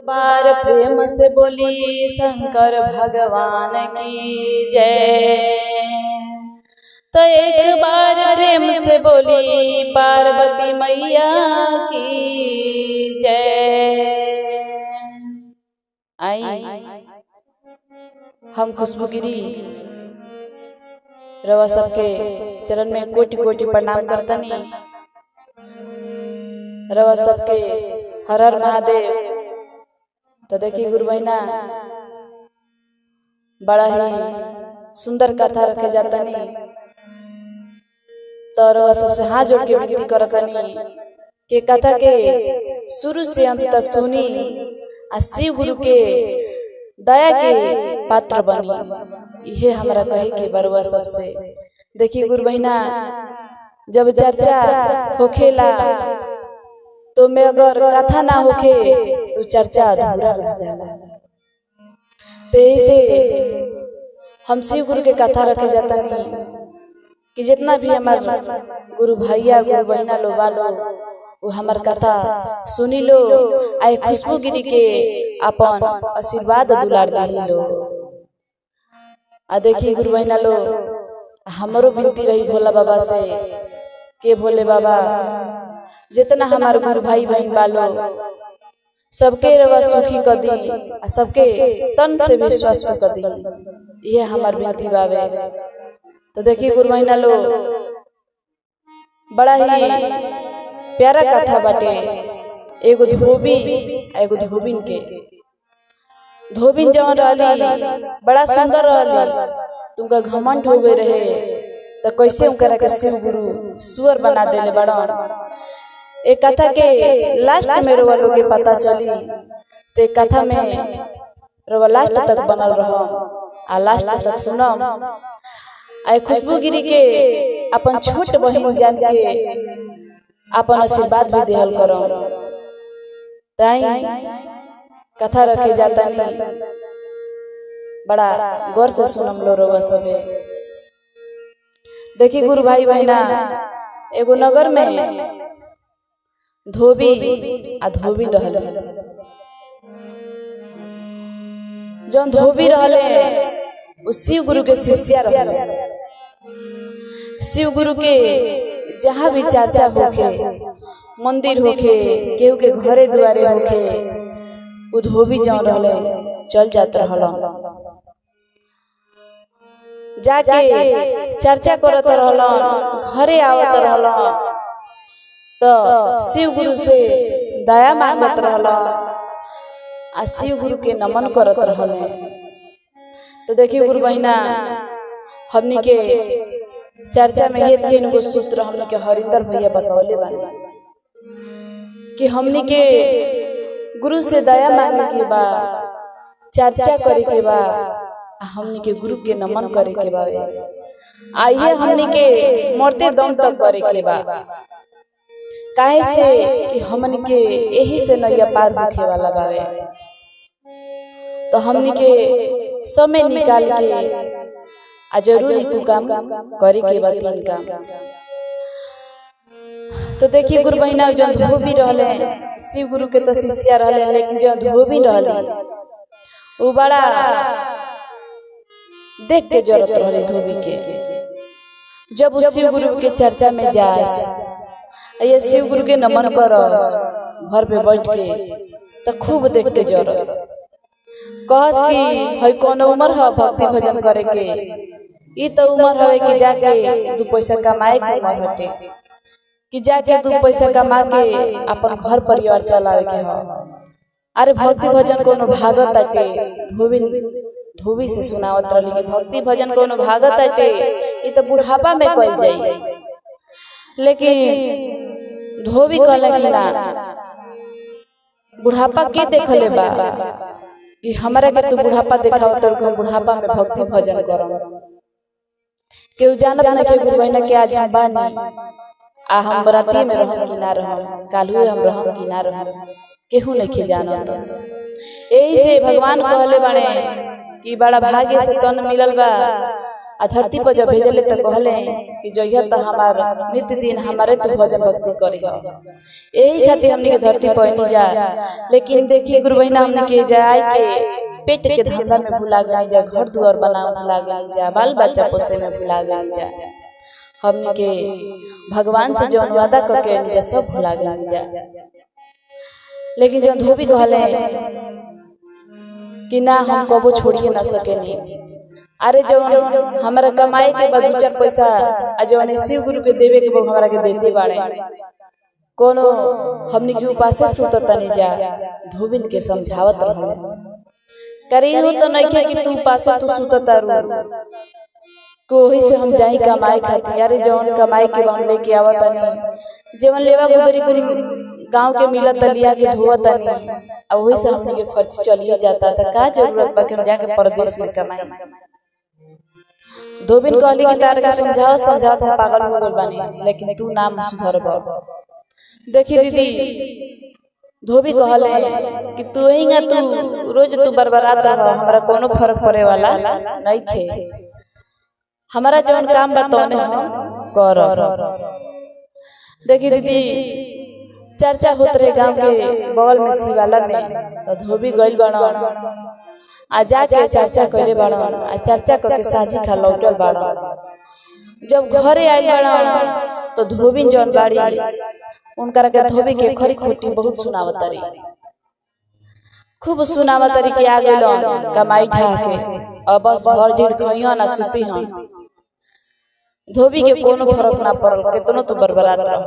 बार प्रेम से बोली शंकर भगवान की जय। तो एक बार प्रेम से बोली पार्वती मैया की जय। आई हम खुशबूगिरी रवा सबके चरण में कोटि कोटि प्रणाम करतनी। रवा सबके हर हर महादेव। तो देखिए गुरु बहिना बड़ा ही सुंदर कथा रखे जातनी। तो रवा सबसे हाथ जोड़ के विनती करतनी कि कथा के शुरू से अंत तक सुनी आ शिव गुरु के दया के पात्र बनी। यह हमारा कहे के बरुआ सबसे। देखिए गुरु बहिना जब चर्चा होखेला तो मैं अगर कथा ना होखे तो चर्चा अधूरा रह जाला। तेई से हम शिव गुरु के कथा रखे जाता नहीं कि जितना भी हमार गुरु भैया गुरु बहिना लो बालो वो हमार कथा सुनी लो। आए खुशबूगिरी के अपन आशीर्वाद दुलार दी लो। आ देखिए गुरु बहिना लो हमारो विनती रही भोला बाबा से के भोले बाबा जितना हमारे गुरु भाई बहन बालो सबके रवा सुखी कर दी, सबके तन से भी स्वस्थ कर दी। ये हमार विनती बाबे। तो देखिए गुरु बहिना लो बड़ा ही प्यारा कथा बाटे। एगो धोबी एगो धोबिन के। धोबिन जवन रहली बड़ा सुंदर रहली। तुमका घमंड हो गए रहे तो कैसे उनकरा के शिव गुरु सुअर बना देले बड़न। एक कथा के लास्ट में रोवा लोग के पता चली। तो कथा में रोवा लास्ट तक बनल रहो आ लास्ट तक सुनम। आए खुशबूगिरी के अपन छोट बहन जान के अपन आशीर्वाद भी देहल करो। ताई कथा रखे जाता नहीं बड़ा गौर से सुनम लो रोवा सबे। देखी गुरु भाई बहना एगो नगर में धोबी आ धोबी रहले। जौन धोबी रहले वो शिव गुरु के शिष्या रहले। शिव गुरु के जहाँ भी चर्चा होखे मंदिर होखे केहू के घरे दुआरे होखे वो धोबी जौन रहले चल जात रहल। जाके चर्चा करत रहल घरे आवत रहल। तो शिव गुरु से दया मांगत रहल आ शिव गुरु के नमन करत रहल। तो देखिए गुरु बहिना हमनी के चर्चा में ये 3 गो सूत्र हमनी के हरिंदर भैया बतौले बानी कि हमनी के गुरु से दया मांगे के बा, चर्चा करे के बा, हमनी के गुरु के नमन करे के बा। आइए हमनी के मरते दम तक करे के बा। काहे से कि हमनी के यही से नैया पार होखे वाला बावे। तो हमनी के समय निकाल के आ जरूरी को काम करे के बा 3 काम। तो देखिए गुरु बहिना जो धोबी रहले शिव गुरु के तो शिष्या रहले लेकिन जो धोबी रहले वो बड़ा देख के जरूरत रहले धोबी के। जब वो शिव गुरु के चर्चा में जाए ये शिव गुरु के नमन कर घर पे बैठ के तो खूब देख के जरस कहस कि हई कौन उम्र है भक्ति भजन करे के। ई तो उम्र है कि जाके 2 पैसा कमाए के उम्र हटे कि जाके 2 पैसा कमा के अपन घर परिवार चलावे के है। अरे भक्ति भजन कोनो भागत आटे धोबी से सुनावत रही कि भक्ति भजन कोनो भागत आटे ई तो बुढ़ापा में कइल जाई। लेकिन धोबी कहले कि ना बुढ़ापा के देखले बा कि हमरा के तू बुढ़ापा देखाव तो बुढ़ापा में भक्ति भजन करम। केहू जानत ना के गुरु बहिना के आज हम बानी आ हम राती में रहम कि ना रहम कालू हम रहम कि ना रहम केहू नहीं जानत। यही से भगवान कहले बाड़े कि बड़ा भाग्य से तन मिलल बा आ धरती पर जब भेजले तो कहले कि जइया तो हमार नित्य दिन हमारे तू भजन भक्ति करिह। यही खातिर हमने के धरती पर नहीं जा। लेकिन देखिए गुरु बहिना हमने के जाए के पेट के धंधा में भुला गई जा, घर दुआर बनाओ भुला गई जा, बाल बच्चा पोसे में भुला गई जा। हमने के भगवान से जौन वादा करके निजा सब भुला गई जा। लेकिन जब धोबी कहले कि ना हम कबो छोड़िए ना सके नहीं। अरे जो हमारा कमाई के बाद 2-4 पैसा जो शिव गुरु के देवे के वो हमारा के देते बाड़े, कोनो हमनी के उपास सुतता नहीं जा। धोबिन के समझावत रहले करी हो तो नहीं कि तू उपास तू सुतता रू कोही से हम जाई कमाई खातिर। अरे जौन कमाई के हम लेके आवता नहीं, जेवन लेवा गुदरी गांव के मिलत लिया के धोवता नहीं, अब वही से हमनी के खर्च चलिए जाता। था का जरूरत बा कि हम जाके परदेश में कमाई। धोबिन कहली कि तार के समझाओ समझाओ हम पागल हो गइल बानी, लेकिन तू नाम सुधरब। देखी दीदी धोबी कहले कि तू हिंगा तू रोज तू बरबरात रह, हमरा कोनो फर्क पड़े वाला नहीं थे। हमारा जौन काम बताओने हम करब। देखी दीदी चर्चा होत रहे गांव के बगल में शिवाला में, तो धोबी गइल बाड़न आ जाके चर्चा कइले बाड़न आ चर्चा करके साझी खा लौटल बाड़न। जब घरे आइल बाड़न तो धोबी जौन बाड़ी उनकर के धोबी के खरी खोटी बहुत सुनावतरी, खूब सुनावतरी के आ गइलन कमाई खा के अब बस भर दिन खइहन ना सुती हन। धोबी के कोनो फर्क ना पड़ल, केतनो तो बरबरात रह।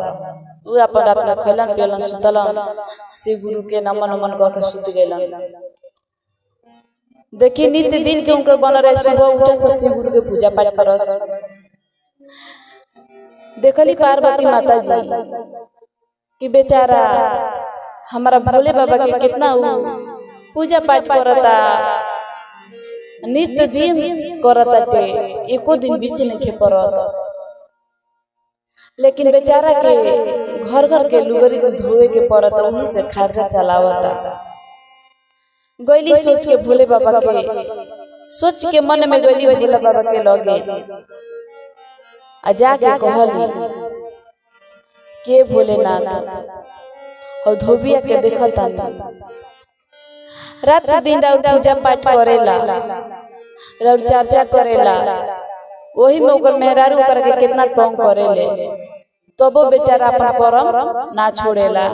उ अपन रात में खइलन पियलन सुतलन, शिव गुरु के नमन नमन कह के सुत गइलन। देखिए नित्य दिन के उनके बन रहे, सुबह उठस तो शिव गुरु के पूजा पाठ करस। देखली पार्वती माता जी कि बेचारा हमारा भोले बाबा के कितना पूजा पाठ करता, नित्य दिन करता के एको दिन बीच नहीं पड़ता। लेकिन बेचारा के घर घर के लुगरी को धोए के पड़ता, वहीं से खर्चा चलावता। गैली सोच के भोले बाबा के सोच के मन में गैली भोले बाबा के लगे आ जाके कहली के भोलेनाथ और धोबिया के देखता रात दिन राउर पूजा पाठ करेला, राउर चर्चा करेला, वही में ओकर मेहरारू करके कितना तंग करेले, तबो बेचारा अपन करम ना छोड़ेला।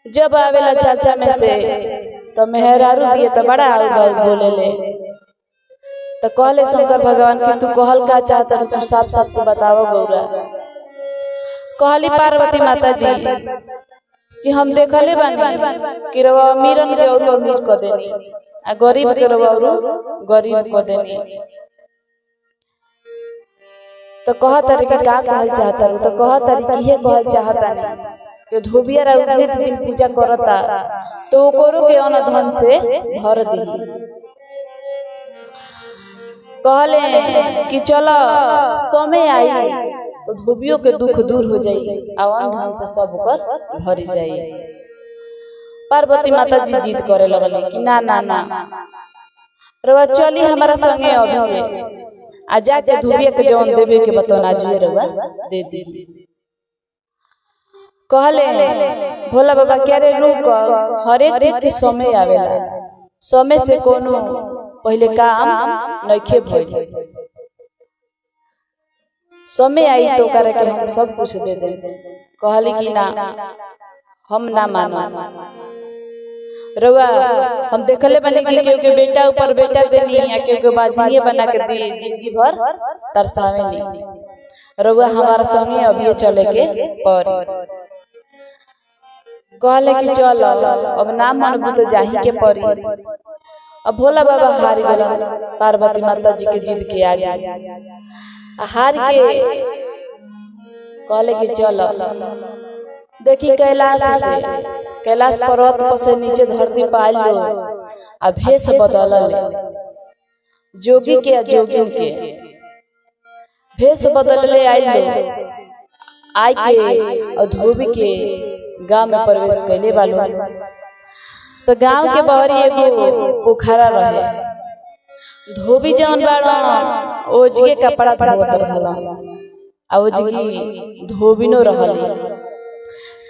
जब आवेला चर्चा में से तो मेहरारू भी तो बड़ा आउर बोलेले। तो कहले शंकर भगवान कि तू कहल का चाहता, तू साफ साफ तू बताओ गौरा। कहली पार्वती माता जी कि हम देखले बानी कि रवा अमीरन के और अमीर क देनी आ गरीब के रवा और गरीब क देनी। तो कहत रे कि का कहल चाहता रू, तो कहत रे कि हे कहल चाहता नहीं कि धोबिया रा नित्य दिन पूजा करता तो ओकरो के अन्न धन से भर दी। कहले कि चलो समय आई तो धोबियों के दुख दूर हो जाई, अवन धन से सब कर भरी जाई। पार्वती माता जी जिद करे लगले कि ना ना ना रवा चली हमारा संगे अभी आ जाके धोबिया के जौन देवे के बतौना जुए रवा दे दी। कहले भोला बाबा क्या रे रुक, हर एक चीज के समय आवेला, समय से कोनो पहले काम नइखे भइल, समय आई तो करे के हम सब कुछ दे दे। कहली कि ना हम ना मानो रउआ, हम देखले बने कि केहू के बेटा ऊपर बेटा देनी या केहू के बाझनिए बना के दी जिंदगी भर तरसावे नहीं। रउआ हमारा संगे अभी चले के पर कहले कि चल अब ना मनबू तो जाही के परी। अब भोला बाबा हार गलन पार्वती माता जी के जिद के आगे, हार के कहले कि चल। देखी कैलाश पर्वत पर से नीचे धरती पाल लो आ भेष बदल जोगी के आ जोगिन के भेष बदल ले आई लो। आई के और धोबी के गांव में प्रवेश कैले बालो। तो गांव के बहरी एगो पोखरा रहे। धोबी जौन बाड़न ओजगे कपड़ा धोत रहला आ ओजगी धोबिनो रहली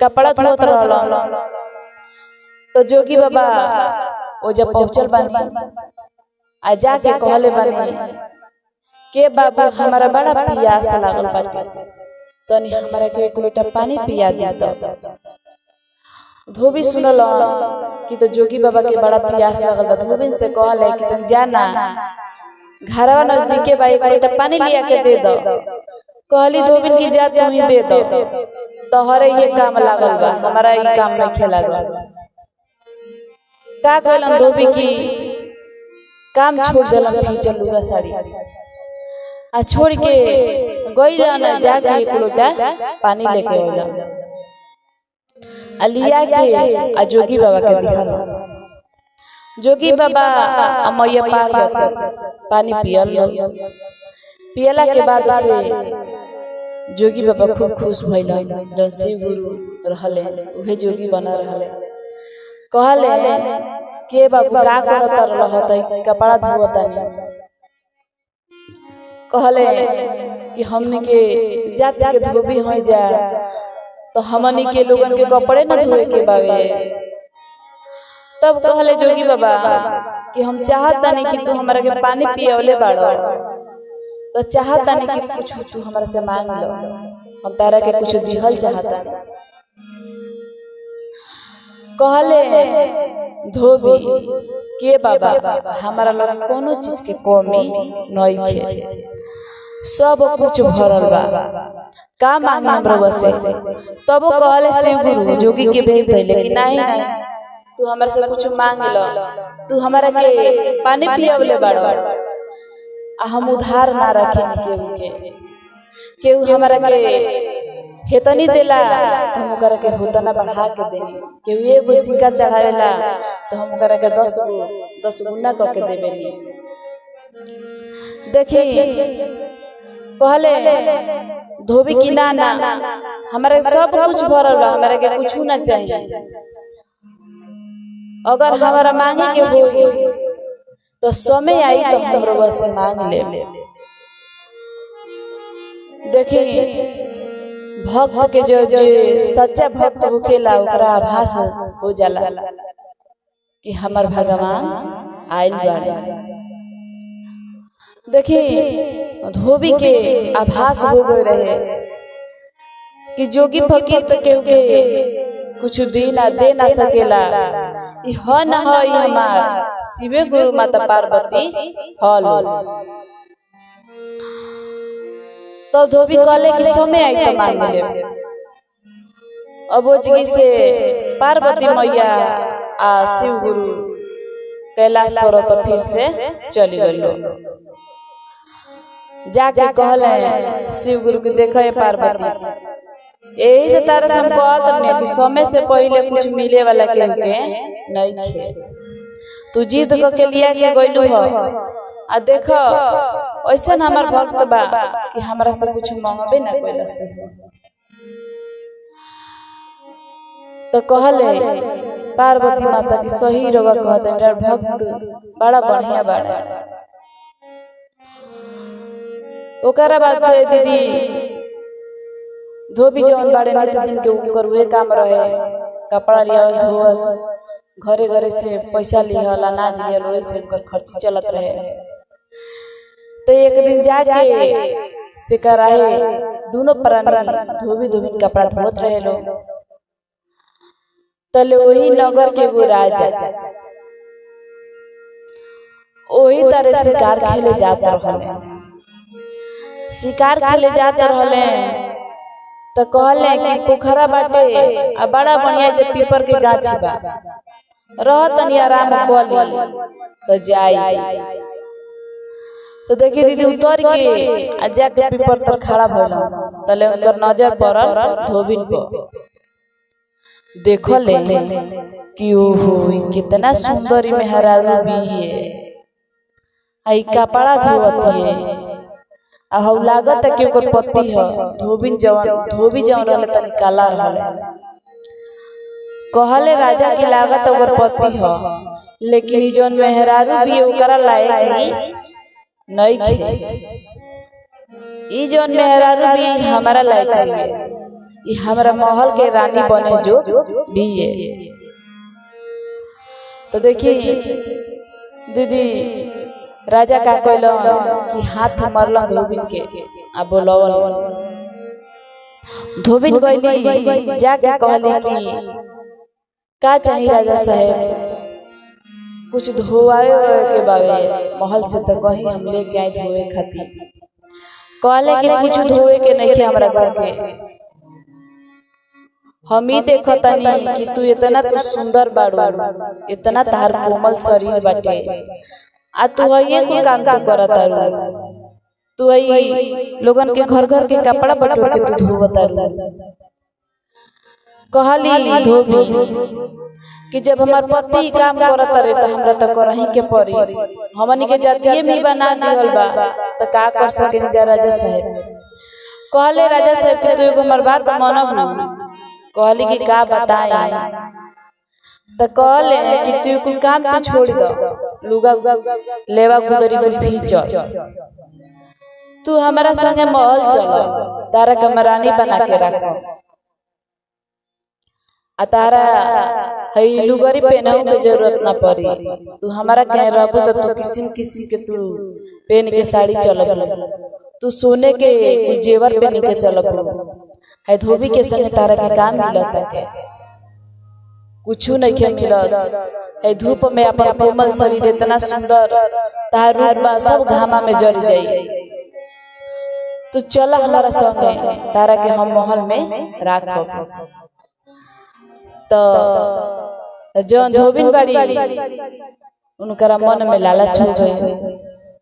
कपड़ा धोत रहला। तो जोगी बाबा ओजा पहुंचल बानी आ जाके कहले बानी के बाबू हमारा बड़ा प्यास लागल बाटे तनी हमारा के एक लोटा पानी पिया दी। तो धोबी सुनल कि तो जोगी बाबा के बड़ा प्यास लागल बा। धोबिन से कहले कि तुम जाना घरवा नजदीके बा एक लोटा पानी लिया के दे दो। कहली धोबिन की जा तू ही दे दो तोहरे ये काम लागल बा हमारा ये काम नहीं खेला का कहलन धोबी की काम छोड़ देलन फीचल लुगा साड़ी आ छोड़ के गइलन जाके एक लोटा पानी लेके अइलन आ लिया के आ जोगी बाबा के दिहल। जोगी बाबा आ मैया पार्वती पानी पियल पियला के बाद से जोगी बाबा खूब खुश भइलन। जब शिव गुरु रहले उहे जोगी बना रहले। कहले के बाबू का करत रहत कपड़ा धोवतानी। कहले कि हमनी के जात के धोबी हो जा तो हमनी के लोगन के कपड़े न धोए के बावे। तब कहले जोगी बाबा कि हम चाहता नहीं कि तू हमारा के पानी पियवले बाड़ो तो चाहता नहीं कि कुछ तू हमारा से मांग लो हम तारा के कुछ दिहल चाहता। कहले धोबी के बाबा हमारा लोग कोनो चीज के कमी नहीं खे सब कुछ भरल बा का मांगे हमरा से। तब वो कहले शिव गुरु जोगी के भेज दे लेकिन नहीं नहीं तू हमरा से कुछ मांग लो तू हमारा के पानी पियवले बाड़ो आ हम उधार ना रखे केहू हमारा के हेतनी देला तो हम ओकरा के होतना बढ़ा के देनी केहू एगो सिक्का चढ़ावेला तो हम ओकरा के 10 गुना क के देबेनी। देखी कहले धोबी की ना ना हमारे सब कुछ भरल बा हमारा के कुछ ना चाहिए अगर हमारा मांगे के होई तो समय आई तो हम रउआ से मांग ले। देखी भक्त के जो सच्चा भक्त होखेला ओकरा आभास हो जाला कि हमार भगवान आइल बाड़े। देखी धोबी के आभास हो गए रहे कि जोगी फकीर तो केहू के कुछ दे ना सकेला ई ह न ह ई हमार शिवे गुरु माता पार्वती हल। तब धोबी कहले कि समय आई तो मांग ले। अब ओजगी से पार्वती मैया आ शिव गुरु कैलाश पर्वत पर फिर से चली गइलो। जाके कहले शिव गुरु के देखे पार्वती यही से तारा से हम कहत नहीं कि समय से पहले कुछ मिले वाला के नहीं खे तू जीत के लिया के गइलू ह आ देख ऐसा हमार भक्त बा कि हमरा से कुछ मांगबे ना कोइला से। तो कहले पार्वती माता की सही रवा कहते हैं भक्त बड़ा बढ़िया बाड़ा। ओकरा बाद से दीदी धोबी जवन बाड़े नित दिन के ऊपर उहे काम रहे कपड़ा लिया धोवस घरे घरे से पैसा लिहल अनाज लिहल वही से खर्च चलत रहे। तो एक दिन जाके से कराहे दोनों प्राणी धोबी धोबी कपड़ा धोत रहे लो। तले वही नगर के एगो राजा वही तरह शिकार खेले जाते रहले। शिकार खेले जाते रहले तो कहले कि पोखरा बाटे आ बड़ा बढ़िया जे पीपर के गाछ बा रह तनी आराम कली तो जाई। तो देखी दीदी उतर के आ जाके पीपर तर खड़ा भइल तले उनकर नजर पड़ल धोबिन पर। देखले कि ओहो कितना सुंदर मेहरारू भी है आई कपड़ा धोवती है आ हौ लागत है कि ओकर पति है धोबी जवन रहले तनी काला रहले। कहले राजा की लागत ओकर पति है लेकिन ई जवन मेहरारू भी ओकरा लायक नहीं खे ई जौन मेहरारू भी हमारा लायक भी है, ये हमारा महल के रानी बने जो भी है। तो देखिए दीदी राजा का कहलन कि हाथ मरल धोबिन के आ बोलवन। धोबिन गईली जाके कहली कि का चाहिए राजा साहेब, कुछ धोआए के बावे महल से तो कहीं हम लेके आए धोए खातिर। कहले कि कुछ धोए के नहीं हमरा घर के, हम ही देखतानी कि तू इतना तो सुंदर बाड़ू, इतना तार कोमल शरीर बाटे, आ तू ये कुल काम तो करतारू, तू ही लोगन के घर घर के कपड़ा बटोर के तू धोवतारू। कहली धोबी कि जब हमार पति काम करत रहे तो हमरा तो करही के पड़ी, हमनी के जातिये में बना दिहल बा तो का कर सके जा राजा साहब। कहले राजा साहब कि तू एगो हमर बात मानब। कहली कि का बताए, तो कहले कि तू कुल काम तो छोड़ दो, लुगा लेवा गुदरी कुल भीज, तू हमारा संगे महल चल, तारा के महारानी बना के रखो, आ तारा हई लुगरी पहनऊ के जरूरत ना पड़ी, तू हमारा कहीं रहबू तो तू किस्म किस्म के तू पहन के साड़ी चलब, तू सोने के जेवर पहन के चलब। है धोबी के संगे तारा के काम मिलता के कुछ नहीं के मिलत है। धूप में अपन कोमल शरीर इतना सुंदर तार रूप बा सब घामा में जल जाई, तू चल हमारा संगे, तारा के हम महल में राखब। तो जौन धोबिन बाड़ी उनकरा मन में लालच हो गई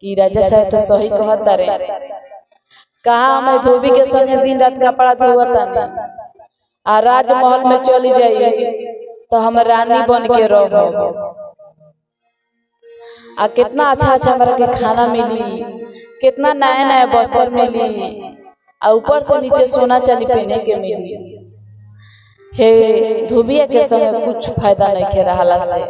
कि राजा साहब तो सही कहता रे, कहा मैं धोबी के संगे दिन रात कपड़ा धोवता आ राजमहल में चली जाई तो हम रानी बन के रहो, आ कितना अच्छा अच्छा हमरा के खाना मिली, कितना नया नया वस्त्र मिली, आ ऊपर से नीचे सोना चांदी पहने के मिली। हे धोबिया के संगे कुछ फायदा नहीं के रहला से,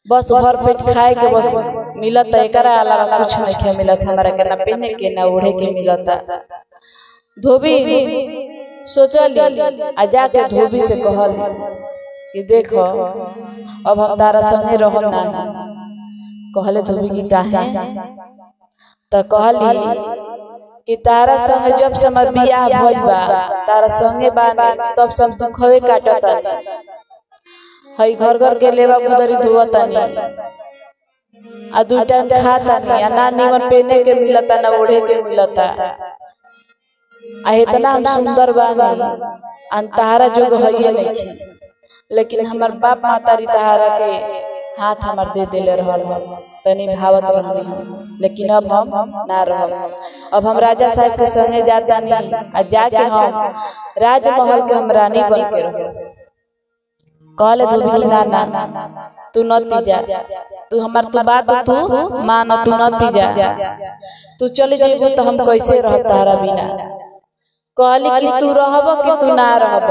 बस भर पेट खाए के बस मिलत, एकरा अलावा कुछ नहीं के मिलत हमरा के, ना पहने के ना ओढ़े के मिलता। धोबी सोचली आ जाके धोबी से कहली कि देखो अब हम तारा संगे रहब ना। कहले धोबी की काहे, तो कहली कि तारा संगे जब से हमर बियाह भइल बा, तारा संगे बानी तब सब दुखवे काटता, हई घर घर के लेवा गुदरी धोवतानी, आ दू टाइम खातानी, आ ना निमन पहने के मिलता ना ओढ़े के मिलता, आ इतना हम सुंदर बानी अन तारा जोग हइये नहीं, लेकिन हमार बाप मातारी तारा के हाथ हमार दे देले रहल, तनी भावत रहनी हम, लेकिन अब हम ना रहब। अब हम राजा साहब के संगे जातानी, आ जाके हम राजमहल के हम रानी बन के रहब। कहले धोबी की ना ना तू नती जा, तू हमार तू बात तू मान, तू नती जा, तू चली जेबू तो हम कैसे रहब तारा बिना। कहली कि तू रहब कि तू ना रहब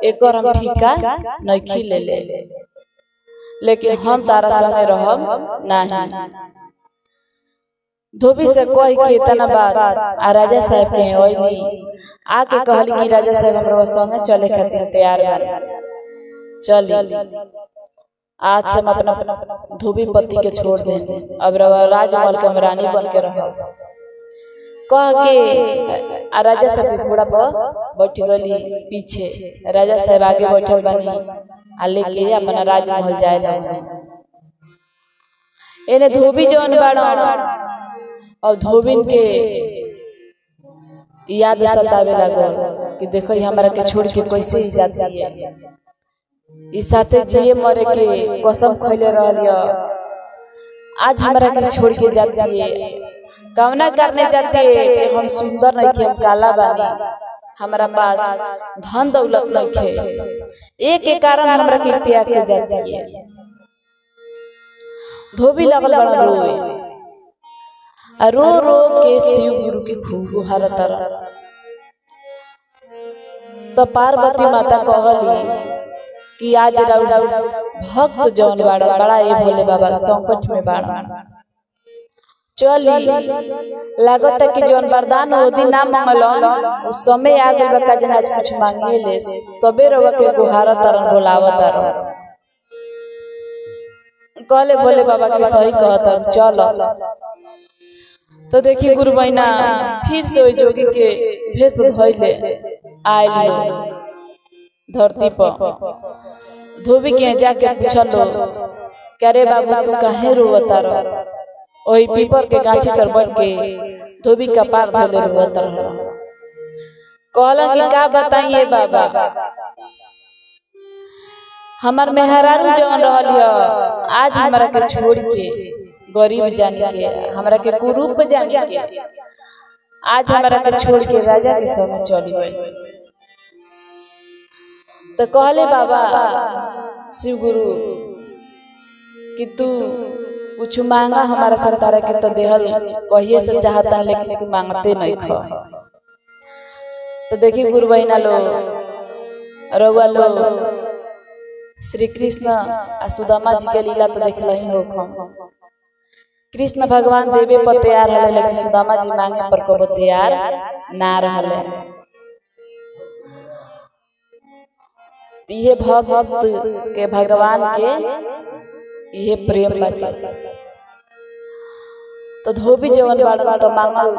एकर हम ठिका नहीं ले ले, लेकिन हम तारा संगे रहब नहीं। धोबी से कह के इतना बात आ राजा साहब के ओइली आके कहली कि राजा साहब हमरा संगे चले खातिर तैयार बानी, चली आज से हम अपना धोबी पति के छोड़ दे, अब राजमहल के रानी बन के रहब। कह के आ राजा साहब घोड़ा पर बैठ गली पीछे, राजा साहब आगे बैठल बानी आ लेके अपना राजमहल जाए रहनी। एने धोबी जौन बाड़न और धोबिन के याद सतावे लागल कि देखो हमारा के छोड़ के कैसे ही जाती है, इस साथे जिए मरे के कसम खैले रहलिय, आज हमारा के छोड़ के जाती है, कवना करने जाती है कि हम सुंदर नहीं कि हम काला बानी, हमारा पास धन दौलत नहीं थे, एक के कारण हमरा के त्याग के जाती है। धोबी लगल बड़ा रोए, रो रो के शिव गुरु के खूब गुहारत रहा। तो पार्वती माता कहली कि आज भक्त जौन बाड़ा बड़ा ये भोले बाबा संकट में बाड़ा, चली लागत कि जौन वरदान वो दिन ना मंगलन उस समय आ गइल बा का जना आज कुछ मांगिए ले तबे रवा के गुहारा तरन बोलावा तरन कहले बोले बाबा की सही कहत चलो। तो देखी गुरु बहिना फिर से ओई जोगी के भेष धइले आइल धरती पर धोबी के जाके पूछलो करे बाबू तू काहे रोवता रो ओही पीपर के गाछी तर बैठ के धोबी का पार धोले रोवता रहो। कहला कि का बताइए बाबा हमार मेहरारू जवन रहल है आज हमरा के छोड़ के गरीब जानी के हमरा के कुरूप जानी के आज हमरा के छोड़ के राजा के संग चली गई। तो कहले बाबा शिव गुरु कि तू कुछ मांगा हमारा सरकार के तो देहल कहिए से चाहता लेकिन तू मांगते नहीं खो। तो देखी गुरु बहिना लो रउआ लो श्री कृष्ण आ सुदामा जी के लीला तो देख रही हो कृष्ण भगवान देवे पर तैयार हले लेकिन सुदामा जी मांगे पर कबो तैयार ना रहले। इहे भक्त के भगवान के इहे प्रेम बाटे। तो धोबी जवन बाड़न तो मांगल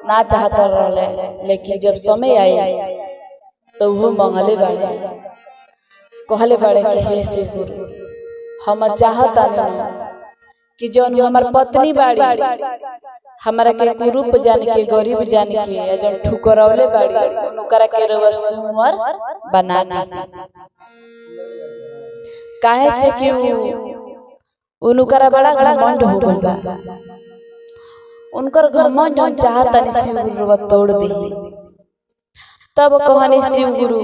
ना चाहता रहले लेकिन जब समय आई तो वो मांगले बाड़े कहले बाड़े कि हे शिव गुरु हम चाहता नहीं कि जौन हमार पत्नी बाड़ी हमारा के कुरूप जान के गरीब जान के जौन ठुकरौले बाड़ी उनकरा के रउआ सुअर बना दी काहे से कि उनकरा बड़ा घमंड हो गइल बा उनकर घमंड हम चाहता नहीं शिव गुरु तोड़ दी। तब कहनी शिव गुरु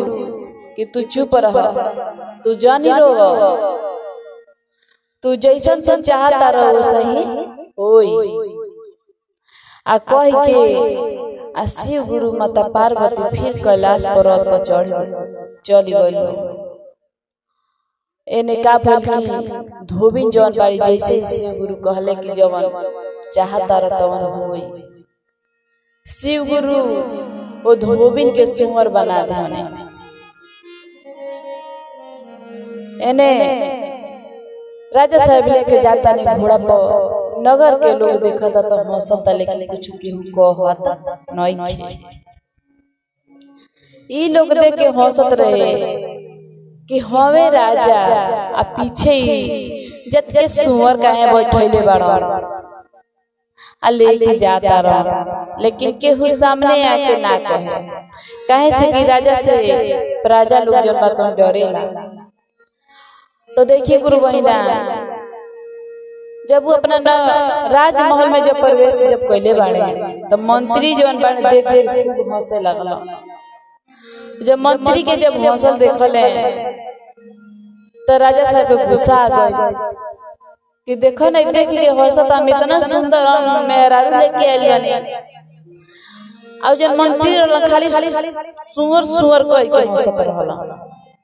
कि तू चुप रह तू जानी रो तू जैसन तू चाहता रहो सही होई आ कह के आ शिव गुरु माता पार्वती फिर कैलाश पर्वत पर चली गई। एने का भल की धोबिन जौन बाड़ी जैसे शिव गुरु कहले कि जवन चाहता रह तवन होई शिव गुरु वो धोबिन के सुअर बना देने। एने राजा साहब लेके जाता नहीं घोड़ा पर नगर के लोग देखता तो हंसता लेकिन कुछ केहू कहत नहीं थे। ई लोग देख के हंसत रहे कि हमें राजा आ पीछे ही जत के सुअर काहे बैठैले बाड़न आ लेके जाता रह लेकिन केहू सामने आके ना कहे काहे से कि राजा से प्रजा लोग जन बात डरेला। तो देखिए गुरु बहिना जब वो अपना राजमहल में जब प्रवेश जब कैले बाड़े तो मंत्री जवन बाड़े देख के खूब हंसे लगला। जब मंत्री के जब हंसल देखले तो राजा साहब गुस्सा आ गए कि देखो नहीं देख के हंसत हम इतना सुंदर हम मेहरारू लेके आइल बानी और जब मंत्री खाली सुअर सुअर कह के हंसत रहला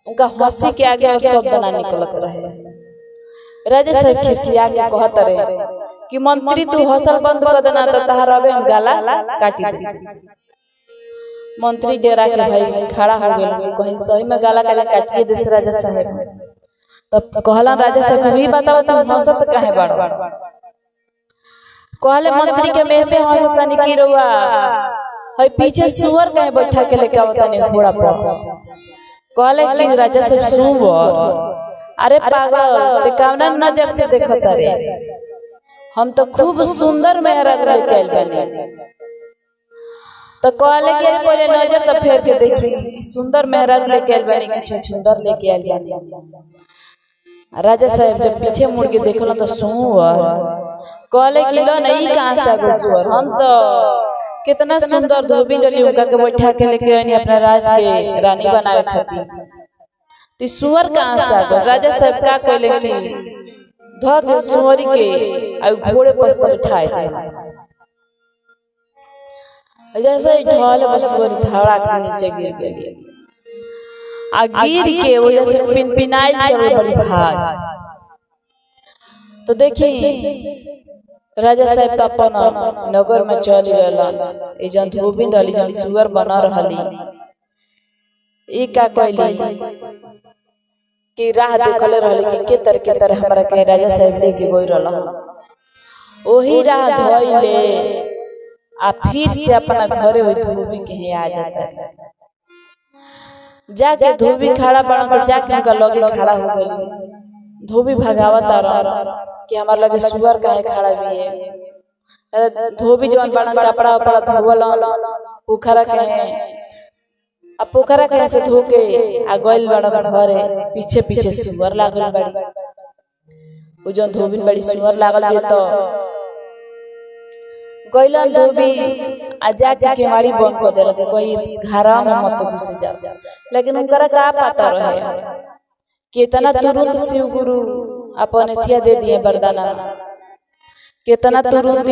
उनका हंसी के आगे और शब्द ना निकलत रहे। राजा साहब खिसिया के कहत रहे कि मंत्री तू हंसल बंद कर देना तो तहार अबे हम गाला काटी दे। मंत्री डेरा के भाई खड़ा हो गेल कहीं सही में गाला काटिए दे राजा साहब। तब कहला राजा साहब तू ही बताओ तुम हंसत काहे बाड़ो। कहले मंत्री के में से हंसत नहीं की रहुआ है पीछे सुअर काहे बैठा के लेके आवता नहीं घोड़ा पर। कहले कि राजा साहब सुअर अरे पागल ते कावना नजर से देखत रे हम तो खूब सुंदर मेहरारू लेके आइल बानी। तो कहले कि अरे पहले नजर तो फेर के देखी कि सुंदर मेहरारू लेके आइल बानी कि छछुंदर लेके आइल बानी। राजा साहब जब पीछे मुड़ के देखल तो सुअर कहले कि लो नहीं कहां से आ गए सुअर हम तो कितना सुंदर धोबी डली उनका के बैठा के लेके आनी अपना राज के रानी बनावे खातिर ती सुअर कहां से आ गए। राजा साहब का कहले कि ध के सुअरी के आ घोड़े पर बैठाए दे जैसे ही ढाल बस सुअरी धड़ाक के नीचे गिर गई आ गिर के वजह से पिनपिनाई चल बड़ी भाग। तो देखी राजा साहब तो अपन नगर में चल गए। ए जन धोबिन रहली जन सुअर बना रहली ई का कहली कि राह देखले रहली कि के तरह हमरा के राजा साहब लेके गई रहल। ओही राह धइले आ फिर से अपना घरे होई धोबी के आ जाता। जाके धोबी खड़ा बना तो जाके उनका लगे खड़ा हो गई। धोबी भगावता रह कि हमार लगे सुअर काहे खड़ा भी है। धोबी जवन बना कपड़ा उपड़ा धोवल पोखरा के अब पोखरा के से धो के आ गइल बड़ा घरे पीछे पीछे सुअर लागल बड़ी। वो जवन धोबिन बड़ी सुअर लागल बे तो गइलन धोबी आ जाके केवाड़ी बंद कर देलक कोई घरा में मत घुस जाओ। लेकिन उनकरा का पता रहे कि इतना तुरंत शिव गुरु अपन एथिया दे दिए वरदाना कितना तुरंत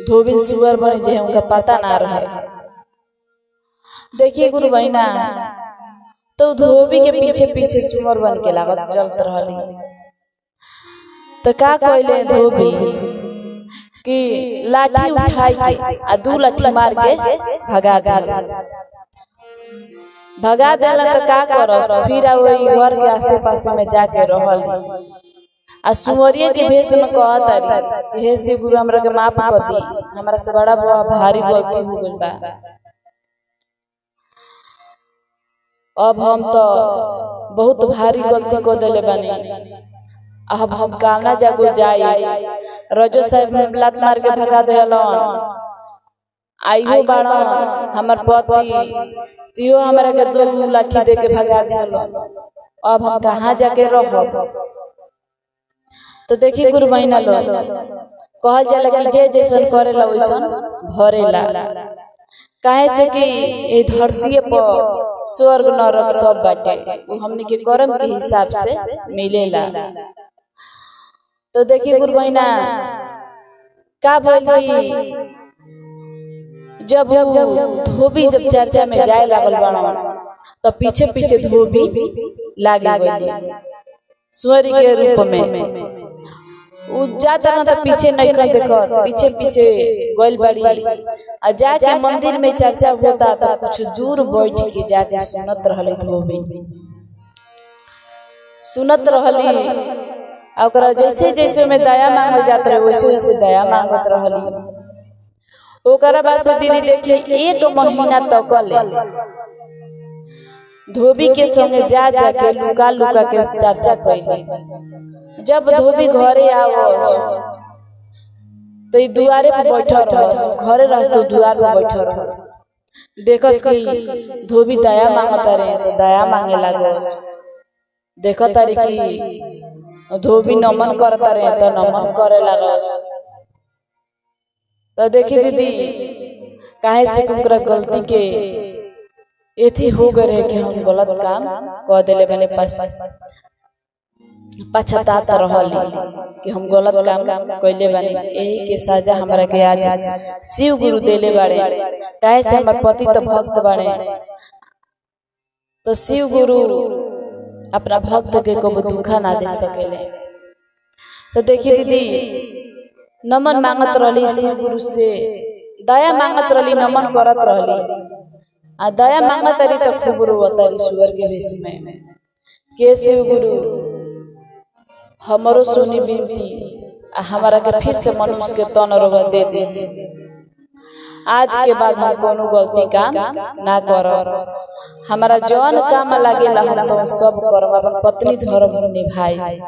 धोबिन सुअर बने जे उनका पता ना रहे। देखिए गुरु बहिना तो धोबी के पीछे पीछे सुअर बन के लागत चलत रहली। तो का कहले धोबी कि लाठी उठाई के आ 2 लाठी मार के भगा देला। तो का करस फिर वही घर के आसे पासे में जाके रहल आ सुअरिया के भेष में कहत कि हे शिव गुरु हमरा के माफ कर दी, हमरा से बड़ा भारी गलती हो गइल बा। अब हम तो बहुत भारी गलती कर देले बानी। अब हम कामना जागो जाई रजो साहब लात मार के भगा देलन। आइयो बाड़ा हमर पति तियो हमरा के 2 लाठी दे के भगा देलन। अब हम कहाँ जाके रहब। तो देखी गुरु बहिना लोग कहल जाला कि जे जैसन करेला वैसन भरेला। काहे से कि ए धरती पर स्वर्ग नरक सब बाटे वो हमनी के कर्म के हिसाब से मिलेला। तो देखिए गुरु बहिना का भइल जब धोबी जब चर्चा में जाए लागल बना तो पीछे पीछे धोबी लागे गई सुअरी के रूप में। उ जाता ना तो पीछे नहीं कर देखत पीछे पीछे गइल बड़ी आ जाके मंदिर में चर्चा होता तो कुछ दूर बैठ के जाके सुनत रहली। धोबी सुनत रहली और जैसे जैसे में दया मांगल जात रहे वैसे वैसे दया मांगत रहली। ओकरा बाद से दीदी देखिए 1 महीना तक ले धोबी के संगे जा जाके लुका लुका के चर्चा कैली। जब धोबी घरे आवस तो दुआरे पर बैठल रहस, घरे रहस तो दुआर पर बैठल रहस। देखस कि धोबी दया मांगता रहे तो दया मांगे लागस। देखता रे कि धोबी नमन करता रहे तो नमन करे लागस। तो देखी दीदी काहे से ओकरा गलती के एथी हो गए रहे कि हम गलत काम कह देले मैंने पछतात रहली कि हम गलत काम कैले बानी। यही के सजा हमरा के आज शिव गुरु देले बाड़े। काहे से हमर पति तो भक्त बाड़े तो शिव गुरु अपना भक्त के कबो दुखा ना दे सकेले। तो देखिए दीदी नमन मांगत रहली शिव गुरु से, दया मांगत रहली, नमन करत रहली आ दया मांगत रही तो खूब रोवत रही सुअर के भेष में के शिव गुरु हमरो सुनी बिनती आ हमारा के फिर से मनुष्य के तन रोवा दे दे। आज के बाद हम कोनो गलती काम ना करब। हमारा जौन काम लागेला हम तो सब करब, अपन पत्नी धर्म निभाई।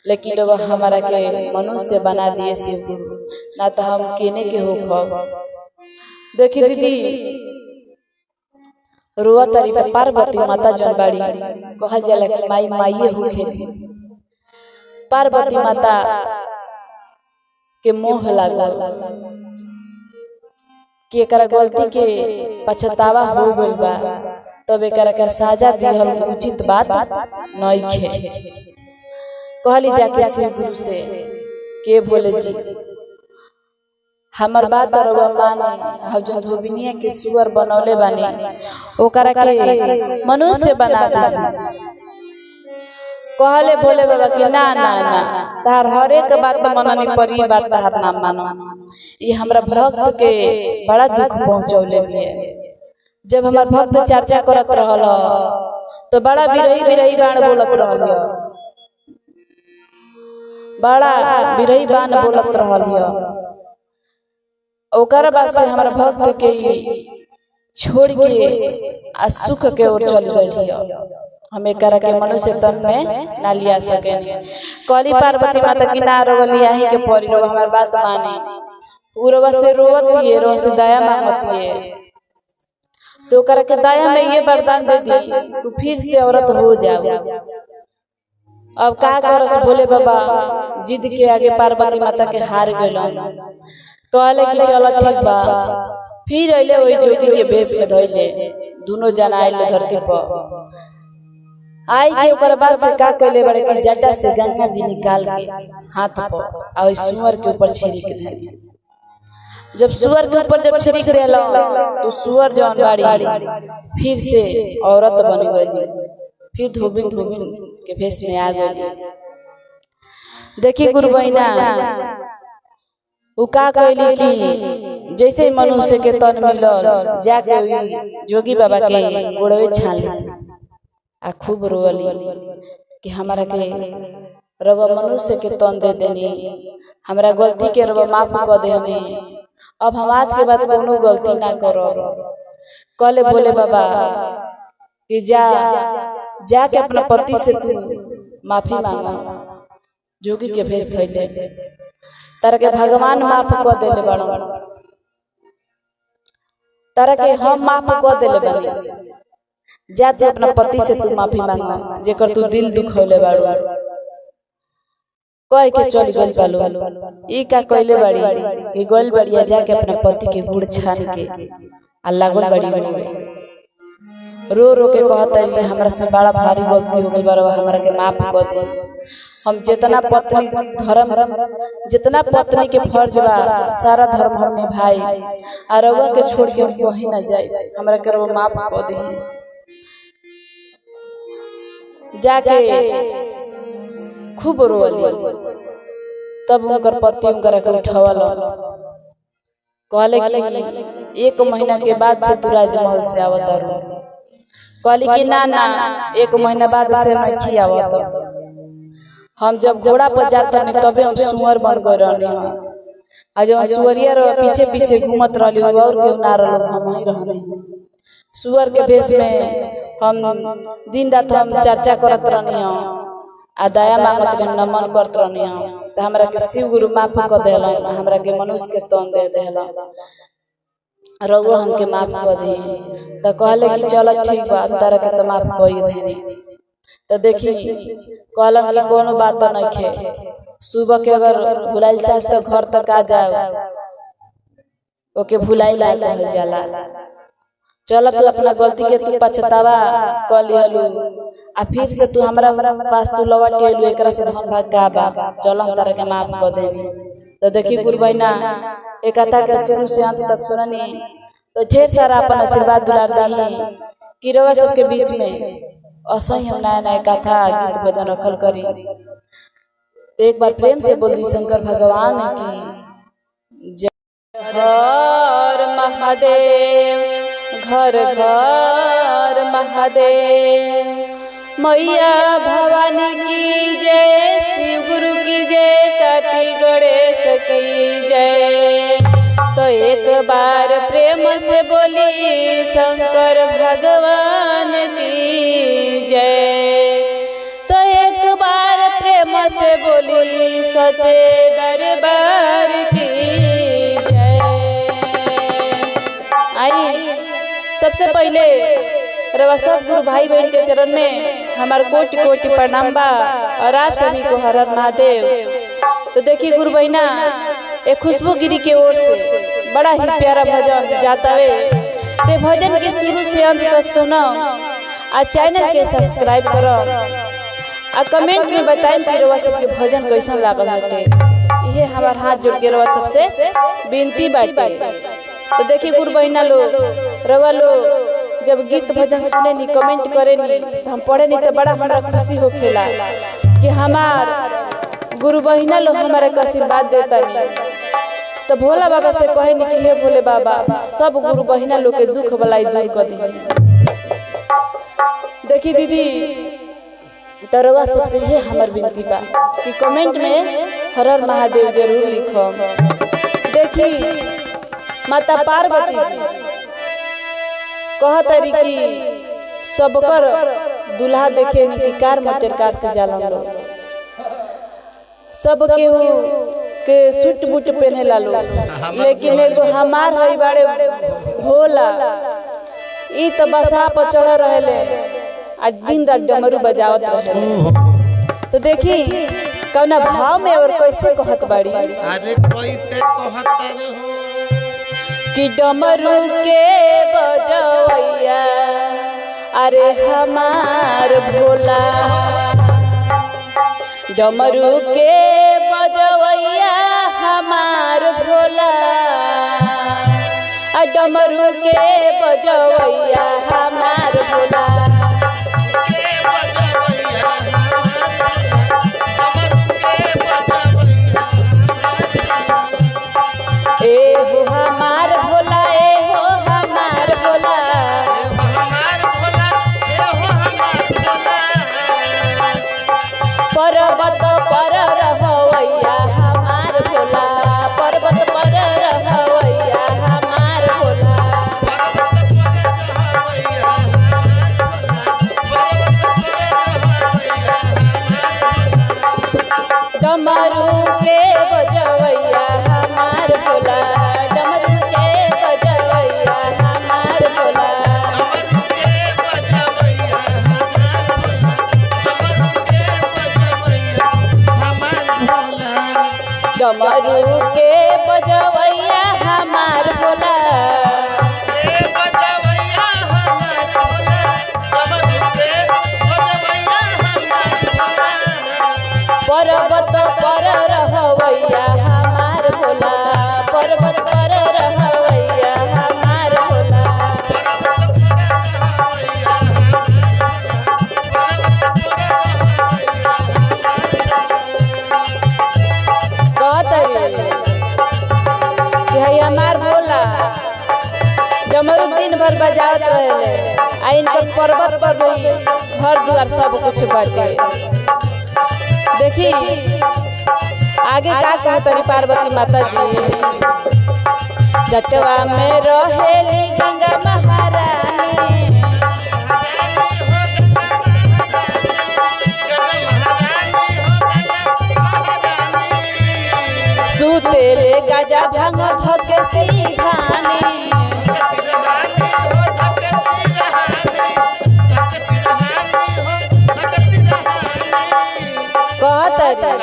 लेकिन लोग हमारा के मनुष्य बना दिए शिव गुरु, ना तो हम केने के होखब। देखी दीदी रोआ तारी तो पार्वती माता जौन बाड़ी कहल जाला कि माई माइये होखेली। पार्वती माता के मोह लागल कि एकरा गलती के पछतावा हो गइल बा तब एकरा के सजा दिहल उचित बात नइखे। कहली जाके शिव गुरु से के बोले जी हमर बात रउआ माने। हम जो धोबिनिया के सुअर बनौले बानी ओकरा के मनुष्य बना दे। कहले भोले बाबा कि ना ना ना तार हर एक बात मननी परी बात तार ना मानो। ये हमरा भक्त के बड़ा दुख पहुंचौले भी है। जब हमार भक्त चर्चा करत रहल तो बड़ा बिरही बिरही बाण बोलत रहल, बड़ा बिरही बाण बोलत रहल। ओकर बाद से हमार भक्त के छोड़ के आ सुख के ओर चल गई। हम एक के मनुष्य तन में ना लिया सके। कली पार्वती माता की ना रोवलिया ही के परी रो हमार बात माने पूर्व से रोवती है, रो से दया मांगती है। तो कर के दया में ये वरदान दे दी तू फिर से औरत हो जाओ। अब का करस भोले बाबा जिद के आगे पार्वती माता के हार गइल। कहले कि चलो ठीक बा। फिर अइले वही जोगी के भेष में धइले, दोनों जना आइले धरती पर। आई के ओकर बाद से का कइले बड़े कि जटा से गंगा जी निकाल के हाथ पर आ सुअर के ऊपर छिड़क देले। जब सुअर के ऊपर जब छिड़क देला तो सुअर जौन बाड़ी फिर से औरत बन गई, फिर धोबिन धोबिन के भेष में आ गई। देखिए गुरु बहिना उ का कहली कि जैसे मनुष्य के तन मिलल जाके जोगी बाबा के गोड़वे छान आ खूब रोवली कि हमारा के रवा मनुष्य के तन दे देनी, हमरा गलती के रवा माफ कर देनी, अब हम आज के बाद कोनो गलती ना करब। कहले बोले बाबा कि जाके अपना पति से तू माफी मांगा। जोगी के भेष धइले तारा के भगवान माफ कर देले बड़ो, तारा के हम माफ कर देले बानी। जा तू अपना पति से तू माफी मांगा जेकर तू दिल दुखौले बाड़ू। कह के चल गइल बालो। ई का कइले बाड़ी कि गइल बढ़िया जाके अपना पति के गुड़ छान के आ लागल बाड़ी रो रो के कहता है हमरा से बड़ा भारी गलती हो गइल बा, हमरा के माफ कर दे। हम जितना पत्नी धर्म जितना पत्नी के फर्ज बा सारा धर्म हम निभाई आ रउआ के छोड़ के हम कहीं ना जाए, हमरा के रउआ माफ कर दे। जाके खूब रोवली। तब उनकर पति उनकर के उठावल, कहले कि 1 महीना के बाद से तू राजमहल से आवत रो। कहली कि ना ना 1 महीना बाद से मैं की आवत। हम जब घोड़ा पर जात नहीं तबे हम सुअर बन गए रहनी। आ जब सुअरिया रो पीछे पीछे घूमत रहली और केहू ना रहलो, हम ही रहनी। सुअर के भेष में हम दिन रात हम चर्चा करत रहनी आ दया मांगत रहनी, नमन करत रहनी। तो हमरा के शिव गुरु माफ कर देलन, हमरा के मनुष्य के तन दे देलन, रउआ हमके माफ कर दी। तो कहले कि चलो ठीक बा तारा के तो माफ कर देनी। तो देखी कहलन कि कोनो बात नहीं खे, सुबह के अगर भुलाइल सास तो घर तक आ जाओ ओके भुलाई ला कहल जाला। चल तू अपना गलती के तू पछतावा कर लिहलू आ फिर से तू हमरा पास तू लौट के एलू, एकरा से धन भाग का बा। चल हम तारा के माफ कर देनी। तो देखी गुरु बहिना एक कथा के शुरू से अंत तक सुननी तो ढेर सारा अपन आशीर्वाद दुलार दही कि रउआ सबके बीच में असही हम नया नया कथा गीत भजन रखल करी। तो एक बार प्रेम से बोल दी शंकर भगवान की जय। हर महादेव घर घर महादेव, मैया भवानी की जय, शिव गुरु की जय, कार्तिक गणेश की जय। तो एक बार प्रेम से बोली शंकर भगवान की जय। तो एक बार प्रेम से बोली सचे दरबार की जय। आई सबसे पहले रवा सब गुरु भाई बहन के चरण में हमारे कोटि कोटि प्रणाम बा और आप सभी को हर हर महादेव। तो देखिए गुरु बहिना एक खुशबू गिरी के ओर से बड़ा ही प्यारा भजन जाता है। ते भजन के शुरू से अंत तक सुनो आ चैनल के सब्सक्राइब करो आ कमेंट में बताएं कि रवा सबके भजन कैसन लागल हटे। ये हमार हाथ जोड़ के रवा सबसे विनती बाटे। तो देखिए गुरु बहिना लो रवा लो जब गीत भजन सुने नी कमेंट करे नी तो हम पढ़े नी तो बड़ा हमरा खुशी हो खेला कि हमार गुरु बहिना लोग हमारे को आशीर्वाद देता नी। तो भोला बाबा से कहे नी कि हे भोले बाबा सब गुरु बहिना लोग के दुख भलाई दूर कर दी। देखी दीदी तरवा सबसे ये हमार विनती बा कि कमेंट में हर हर महादेव जरूर लिखो। देखी माता पार्वती जी कहतरी कि सबकर दुल्हा देखे नी कि कार मोटर कार से जाला लोग, सब केहू के सूट बूट पहने ला लोग, लेकिन एगो हमार हई बाड़े भोला ई तो बसा पर चढ़ रहले आज दिन रात डमरू बजावत रहे। तो देखी कौना भाव में और कैसे कहत बाड़ी। अरे कैसे कहत रे हो कि डमरू के बजवैया अरे हमार भोला, डमरू के बजवैया हमार भोला, डमरू के बजवैया हमार भोला। ए हो हमार भोला, ए हो हमार भोला, पर्वत पर रहवैया हमार भोला, पर्वत पर रहवैया हमार भोला। डमरू के बजवैया हमार भोला, डमरू के बजवैया हमार भोला। डमरू के बजवैया हमार भोला, पर्वत पर रहवैया हमार भोला, पर्वत पर रहवैया हमार भोला। कि है हमार भोला डमरू दिन भर बजावत रहे आ इनकर पर्वत पर भी घर द्वार सब कुछ बाटे। देखी आगे का कहतरी पार्वती माता जी, जटवा में रहेली गंगा महारानी, सुतेले गाजा भांग धके सीधानी, कहतरी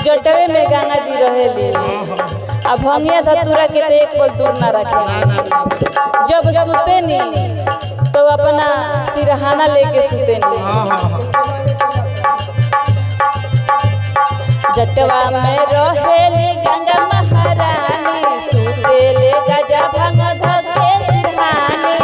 जटवे में गंगा जी रहेली आ भंगिया धतूरा के तो एक पल दूर ना रखे। जब सुते नी तो अपना सिरहाना लेके सुते नी। जटवा में रहेली गंगा महारानी, सुतेले गजा भांग धके सिरहानी,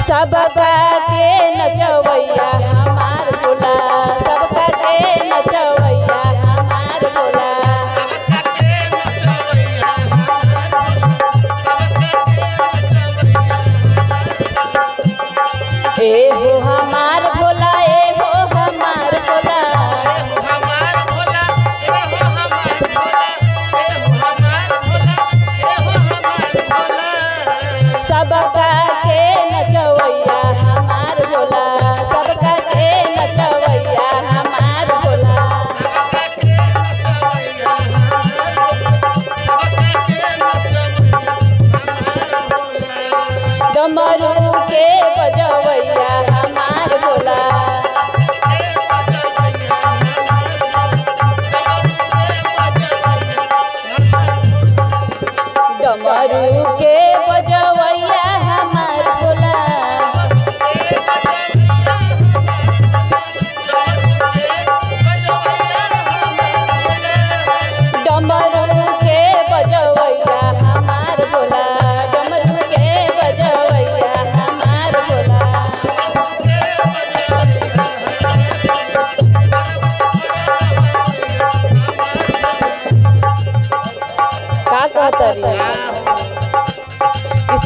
सबका के नचवैया हमार भोला, सबका के नचवैया हमार भोला। ए हो हमार भोला, ए हो हमार भोला, सबका के नचवैया हमार भोला, सबका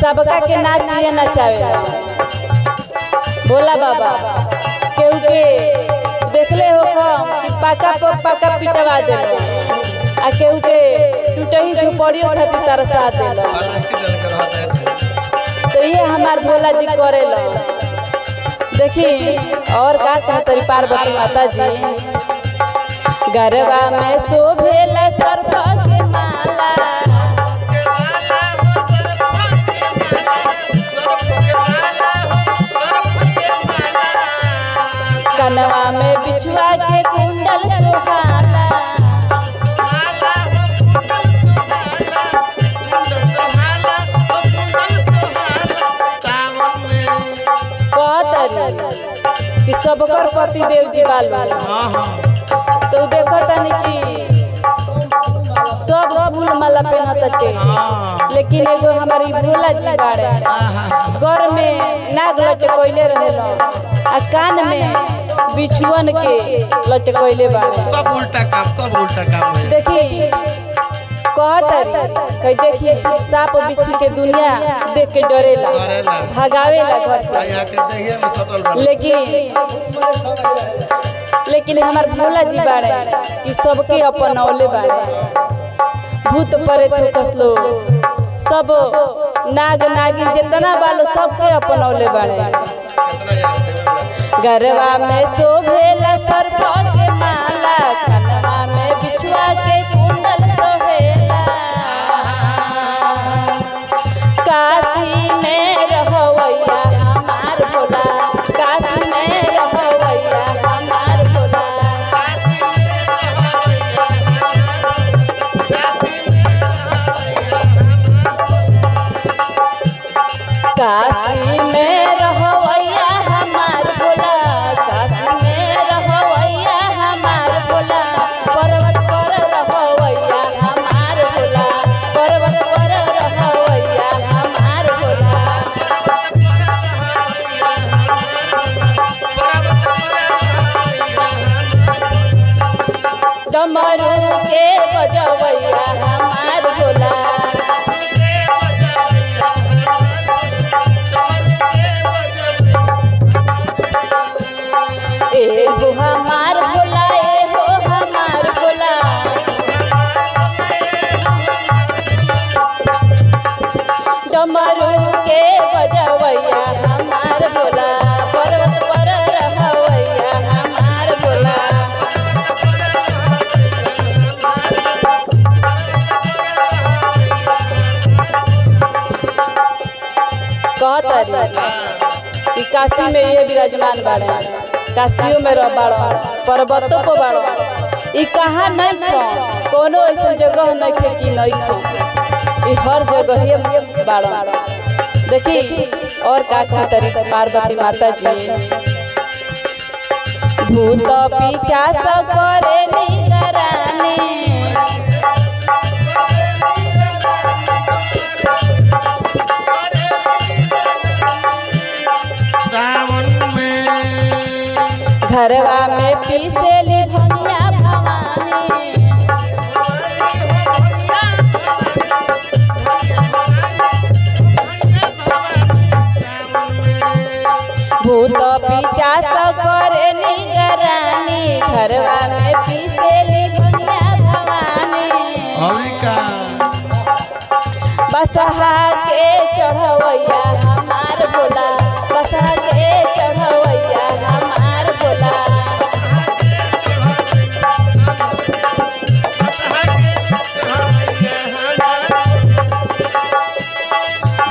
सबका के नाचिए नचावे भोला बाबा केहू के देखले हो कि पाका पाका पिटवा दे आ केहू के टूटही झोपड़ियों खातिर तरसा दे। तो ये हमार भोला जी करे लो। देखी और का कहतरी पार्वती माता जी गरबा में शोभेला सर्प के माला कनवा में बिछुआ के कुंडल सोहाला कि सबकर पति देव जी बाल बाल तो देखो तनी कि सब फूल माला पहनते लेकिन एगो हमारी भोला जी बाड़े घर में नाग लटकोइले रहेलो आ कान में बिछुअन के लटकोइले बाड़े सब उल्टा काम देखी कहतरी कह देखी सांप बिच्छी के दुनिया देख के डरेला भगावेला घर से लेकिन हमार भोला जी बाड़े कि सबके अपनौले बाड़े भूत प्रेत कसलो सब नाग नागिन जितना बालो सबके अपनौले बाड़े। गरबा में शोभेला सर्प के माला कनवा में बिछुआ के कुंडल सोहेला काशी में रहवैया हमार भोला काशी में रहवैया हमार भोला काशी में रहवैया हमार भोला काशी में रहवैया हमार भोला पर्वत पर रहवैया हमार भोला पर्वत पर रहवैया हमार भोला डमरू के बजवैया हमार भोला एहो हमार भोला एहो हमार भोला डमरू के बजवैया हमार भोला पर्वत पर रहवैया हमार भोला कहतरी कि काशी में ये विराजमान बाड़े काशियों में रह बाड़ो पर्वतों पर बाड़ो ई कहाँ नहीं खो कोनो ऐसा जगह नहीं खे कि नहीं खो ई हर जगह ही बाड़ो। देखी और का कहतरी पार्वती माता जी भूत पिचास करे निगरानी घरवा में पीसेली भंगिया भवानी भूत पिचास करे निगरानी घरवा में पीसेली भंगिया भवानी बसहा के चढ़वैया हमार भोला बसहा के चढ़वैया हमार भोला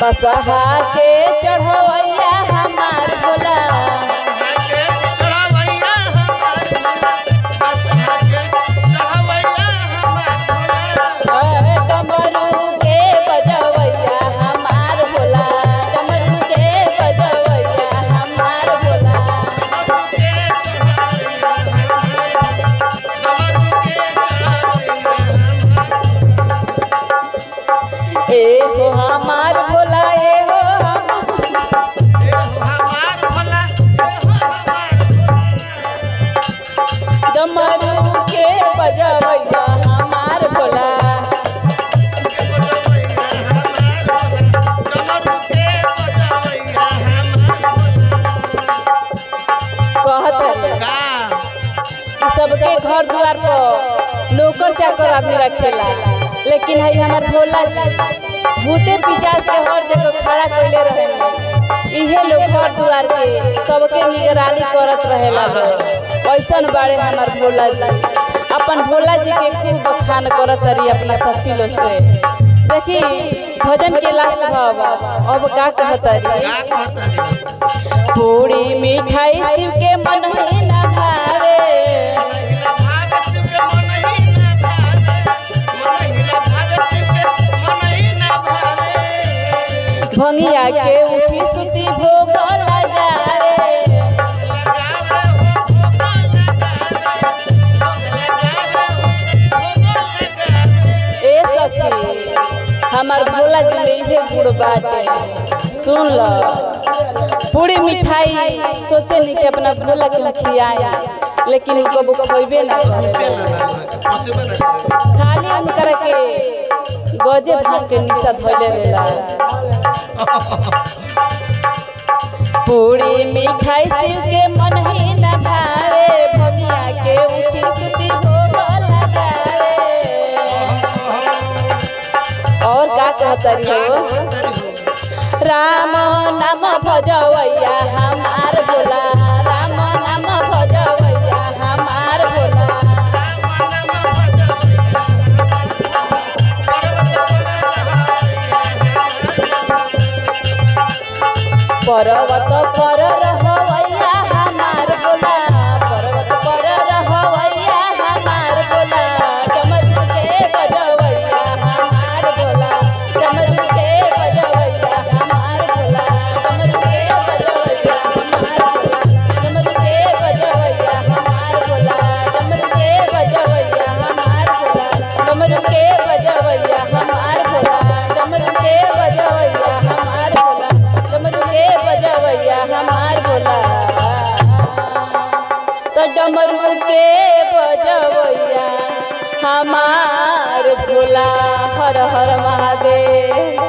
बसहा के चढ़वैया हमार भोला डमरू के बजवैया हमार भोला डमरू के बजवैया हमार भोला एहो हमार भोला एहो डमरू के बजवैया हमार भोला सबके घर द्वार पर नौकर चाकर आदमी रखेला, लेकिन है हमार भोला जी भूते पिचास के हर जगह खड़ा कैले रहेला। इहे लोग घर द्वार के सबके निगरानी करत रहेला। ऐसन बाड़े हमार भोला जी। अपन भोला जी के खूब बखान करत रही अपना सखी लोग से। देखी भजन के लास्ट भाव अब का कहता रही। पूरी मिठाई शिव के मन ही ना भावे, भंगिया के उठी सुती भोग लगावे। ए सखी हमार भोला जी में इहे गुड़ बाटे। सुन लो पूरी मिठाई सोचे नहीं कि अपना भोला के खियाए, लेकिन उनको खोइबे ना करे, खाली उनकर के गजे भांग के निशा धोले रहेला। पूरी मिठाई शिव के मन ही न भावे, भंगिया के उठी सुती भोग लगावे। और का कहतरी हो। राम नाम भजवैया हमार भोला, राम नाम भजवैया हमार भोला। पर्वत पर रहवैया हमार भोला, पर्वत पर रहवैया हमार भोला। डमरू के बजवैया हमार भोला, डमरू के बजवैया हमार भोला, डमरू के बजवैया हमार भोला, डमरू के बजवैया हमार भोला, डमरू के बजवैया हमार भोला, डमरू के बजवैया हमार भोला, डमरू के बजवैया हमार भोला, डमरू के बजवैया हमार भोला। तो डमरू के बजवैया हमार भोला। हर हर महादेव।